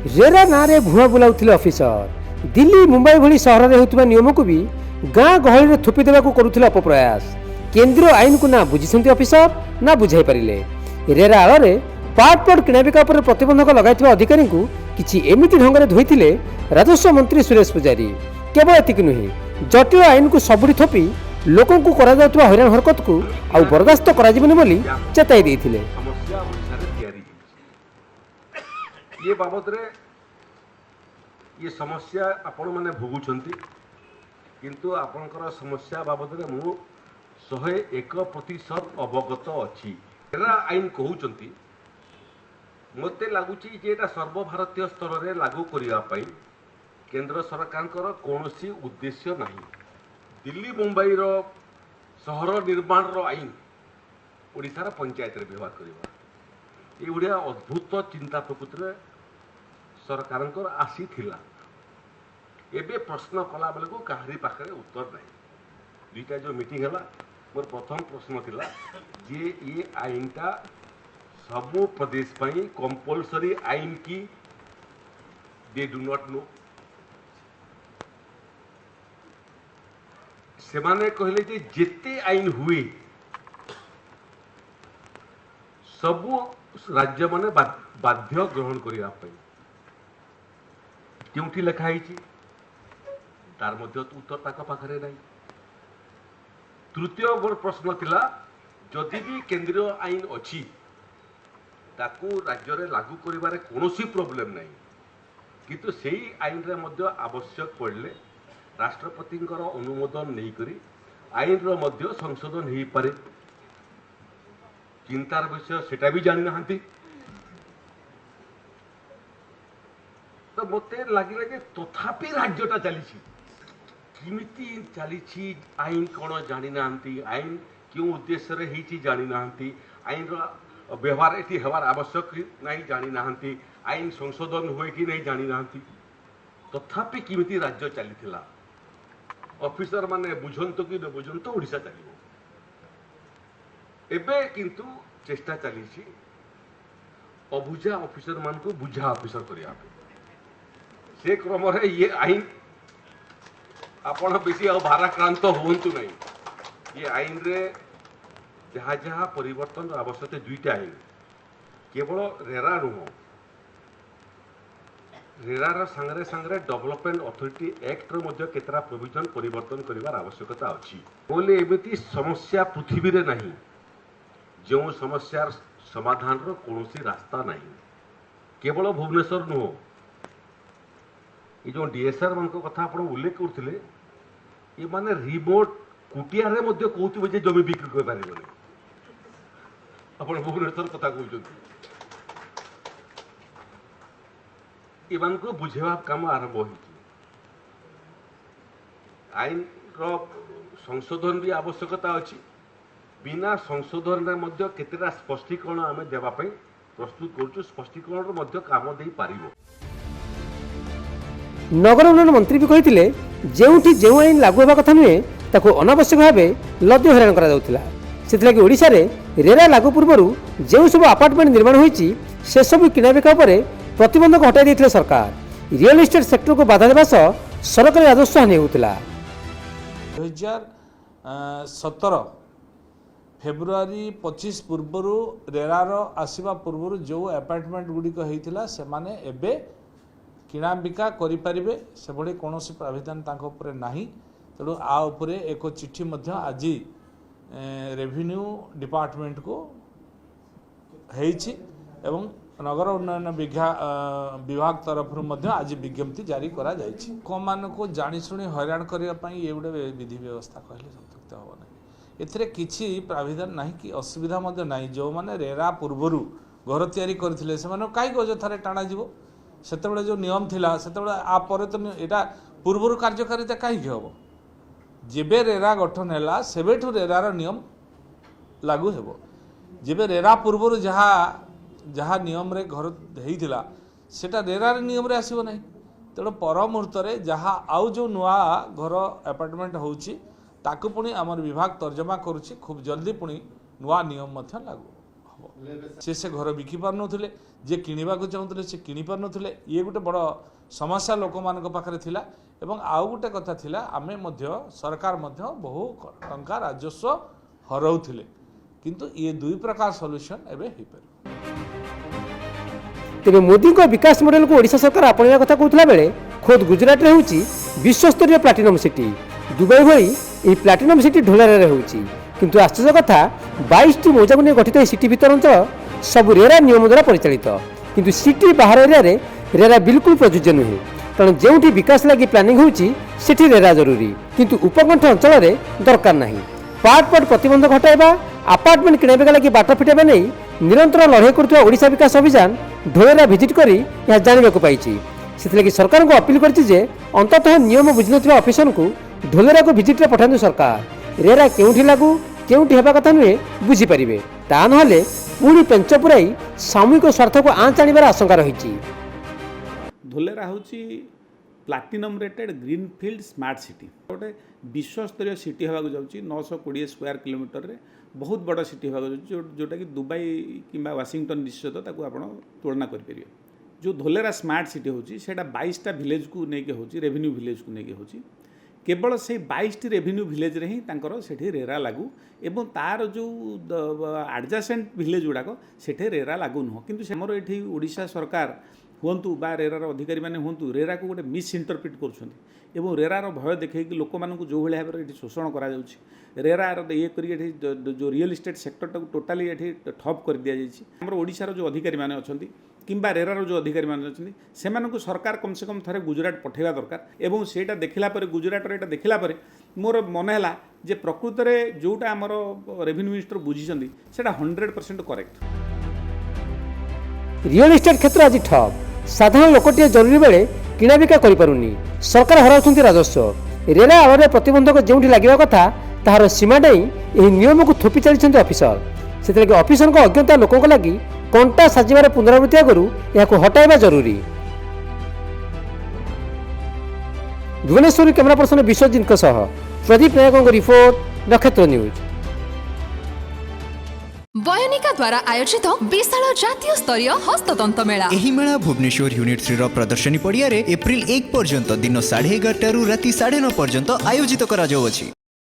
RERA ना रे भुआ बुलाउथिले ऑफिसर दिल्ली मुंबई भली सहर रे होतबा नियम को भी गाँ गहली रे थोपी देबा को करूथिले अपप्रयास। केंद्रीय आईन को ना बुझिसंती ऑफिसर ना बुझाई परिले। रेरा आड़ रे पार्ट किणाबिका पर प्रतिबंधक लगाइथिबा अधिकारी को किछि एमिति ढंग रे धोइथिले राजस्व मंत्री सुरेश पुजारी। केवल एतिक नुहे जटिल आईन को सबुड़ी थोपी लोकों को करा जाउतबा हैरान हरकत को आउ बर्दाश्त करा जिबनि बोली चेताई देइथिले। ये बाबद रे ये समस्या आपण माने भोगुछंती किंतु आपनकर समस्या बाबद रे मु 101% अवगत अछि। एरा आईन कहउचंती मते लागुची जे एटा सर्वभारतीय स्तर रे लागू करिया पई केंद्र सरकारकर कोनोसी उद्देश्य नाही। दिल्ली मुंबई रो सहर निर्माण रो आईन ओडिसा रा पंचायत रे व्यवहार करिवा ए उडिया अद्भुत चिंता प्रकृति रे सरकार आसी थिला। एबे प्रश्न कला बेले को काहरी पाखरे उत्तर नहीं। दुईटा जो मीटिंग है मोर प्रथम प्रश्न थिला जे ये आईन टा सबु प्रदेश पई कंपलसरी आईन की दे डू नॉट नो। से माने कहले जे जेते आईन हुए सबु राज्य माने बाध्य ग्रहण करिया पई क्योंकि लिखाई तार मध्य उत्तर ताक पाखरे नहीं। तृतीय गोर प्रश्न थिला जदि भी केंद्रीय आईन अछि ताकू राज्य रे लागू करिबारे कोनोसी प्रॉब्लम नहीं किंतु सेही आईन रे मध्य आवश्यक पड़ले राष्ट्रपतिंकर अनुमोदन नहीं करी आईन रो मध्य संशोधन ही पारे। चिंतार विषय सेटा भी जानि नाहंती। तो मत लगे कि तथापि राज्यटा चली चली आईन कौन जानी ना आईन क्यों उद्देश्य रे ही जानी ना आईन रो व्यवहार ये हवार आवश्यक नहीं जानी ना आईन संशोधन हुए कि नहीं जानी ना तथापि किमिति राज्य चली ऑफिसर माने बुझंतो कि न बुझंतो ओडिशा चलिबो। एबे किंतु चेष्टा चली अबुझा ऑफिसर मान को बुझा ऑफिसर करिया से क्रम रे ये आईन आपण बेसी भाराक्रांत होंतु नहीं। ये आईन रे जहाँ जहाँ परिवर्तन आवश्यक दुईटा आईन केवल रेरा नुह रेरार सांगरे सांगरे डेवलपमेंट अथॉरिटी एक्ट रो मध्य केतरा प्रोविजन परिवर्तन करिवार आवश्यकता अछि। बोले एमिति समस्या पृथ्वी रे नहीं जो समस्यार समाधान रो कोनोसी रास्ता नहीं। केवल भुवनेश्वर नुह ये जो डीएसआर मान कथा आप उल्लेख करते ये माने रिमोट कुटिया रे मध्य कहते जे जमी बिक्री कर पारे आप भुवनेश्वर कथा कहते इन को बुझेवा काम आरंभ हो आईन रो संशोधन भी आवश्यकता अच्छी बिना संशोधन रे मध्य केतेटा स्पष्टीकरण आमे देबा पई प्रस्तुत करछु स्पष्टीकरण रो मध्य काम देई पारिबो। नगर उन्नयन मंत्री भी कही जेउठी जेउ आईन लागू होगा कथा नुहे ताको अनावश्यक भाव लद्य हैरान करा जाउथिला। सेथिलागि ओडिशा रे रेरा लागू पूर्व जो सब अपार्टमेंट निर्माण होईची से सब किणाबिका पर प्रतिबंधक हटाई देथिले सरकार। रियल एस्टेट सेक्टर को बाधा देबा सह सरकारी राजस्व हानि होउथिला। 2017 फेब्रुआरी 25 पूर्वर रेरार आसवा पूर्व जो अपार्टमेंट गुड़िक होता से माने एबे किणाबिका करें से भली कौन प्रावधान तांको नाही। तेणु आ उपरे एक चिट्ठी आज रेवेन्यू डिपार्टमेंट को एवं नगर उन्नयन विभाग तरफ आज विज्ञप्ति जारी करा जायछि। कम मान को जाशुणी हैरान करने ये गोटे विधि व्यवस्था कहले संतुष्ट हम ना एथिरे किछि प्रावधान नाही कि असुविधा ना जो मैंने रेरा पूर्वर घर तैयारी करथिले से माने काई गजथारे टाणा जीवो सेतेबेले जो नियम थिला सेतेबेले आ परे तो एटा पूर्वर कार्यकारिता कहीं हम जेबे रेरा गठन है सेबेठु रेरार नियम लागू हेबो। जेबे रेरा पूर्वर जहाँ जहाँ नियम रे घर होइथिला सेटा रेरार नियम रे आसीबो नाही। तेणु पर मुहूर्त जहाँ आउ जो नुआ घर अपार्टमेंट होउची ताकू पुणी आमर विभाग तर्जमा करुची खूब जल्दी पुणी नुआ नियम लागू। हे से घर बिकी पार नथिले जे किनिबा को चाहूले से किनि पार नथिले ये गोटे बड़ समस्या लोक मान पाखे थिला एवं आउ गोटे कथा थिला आमे मध्य सरकार मध्य बहु टंका राजस्व हराउथिले किंतु ये दुई प्रकार सॉल्यूशन एबे हे पर तेरे मोदी को विकास मॉडल को ओडिशा सरकार अपनाइबा कथा कहउतला बेले खोद गुजरात रे होउची विश्वस्तरीय प्लाटिनम सिटी दुबई भली এই প্লাটিনম সিটি ঢোলারে होउची किंतु आश्चर्य कथा 22टी मौजा को गठित सिटी भीतर अंचल सब रेरा नियम द्वारा परिचालित किंतु सिटी बाहर एरिया रे रेरा बिल्कुल प्रযোज्य नुहे कारण जेउठी विकास लगी प्लानिंग होउची सेठी रेरा जरूरी किंतु उपकंठ अंचल रे दरकार नाही पार्ट पार्ट प्रतिबंध घटाइबा अपार्टमेंट किणाइबा लगी बाट फिटाइबा नहीं निरंतर लड़ाई करुवा ओडिशा विकास अभियान ढोलेरा विजिट करी यह जानवाक पाई से सरकार को अपील करछि जे अंततः नियम बुझिनथिबा ऑफिसर को ढोलेरा को विजिट रे पठाନ୍ତୁ सरकार रेरा केउठी लागू केउठी हेबा कथा नुहे बुझी परिबे ता नहले पुणी पेंच पुराई सामूहिक स्वार्थ को आँच आनिबार आशंका रही। ढोलेरा होची platinum rated greenfield smart city गोटे विश्वस्तरीय सिटी होगा जाऊँगी 920 स्क्वायर किलोमीटर रे बहुत बड़ सिटी होगा जोटा कि दुबई कि वाशिंगटन डीसी सहित आप तुलना करेंगे जो ढोलेरा स्मार्ट सिटी होची सेटा 22टा विलेज को लेके होची रेवेन्यू विलेज को लेके होची केवल से 22टी रेवेन्यू विलेज रे ही तांकर सेठी रेरा लागू एवं तार जो एडजासेंट विलेज गुड़ाक सेठे रेरा लागू नुह किंतु हमर एठी ओडिशा सरकार हुंतु बा रेरार अधिकारी माने हुंतु रेरा को गोटे मिस इंटरप्रिट करुछंती एवं रेरार भय देखैकि लोक मानकु जो भले भाबरे एठी शोषण करा जाउछि रेरार ये करी एठी जो रियल एस्टेट सेक्टर टाको टोटाली एठी ठप कर दिया जाइछि हमर ओडिशार जो अधिकारी माने अछंती किंबा रेरार जो अधिकारी माने अछंती सेमानकु सरकार कम से कम थरे गुजरात पठेबा दरकार एवं सेटा देखिला परे गुजरात रे एटा देखिला परे मोर मन हैला जे प्रकृत रे जोटा हमर रेवेन्यू मिनिस्टर बुझिसंती सेटा 100% करेक्ट। रियल एस्टेट क्षेत्र आज ठप साधारण लोकटे जरूरी बेले किणाबिका करिपारुनी सरकार हराउछंती राजस्व रेरा आଳରେ प्रतिबंधक जोंठी लागिबा कथा ताहार सीमा नै एही नियम को थोपी चलिछंती ऑफिसर सेतले कि ऑफिसर को अज्ञता लोकन को लागि कंटा साजिबार पुनरावृत्ति आगरू याको हटाइबा जरूरी। भुवनेश्वर कैमरा पर्सन विश्वजित सह प्रदीप नायक रिपोर्ट नक्षत्र न्यूज। बयोनिका द्वारा आयोजित विशाल जातीय स्तरीय हस्ततंत मेला एही मेला भुवनेश्वर यूनिट 3 रो प्रदर्शनी पड़िया रे एप्रिल 1 पर्यंत दिन 11:30 राति 9:30 पर्यंत आयोजित करा जाउछि।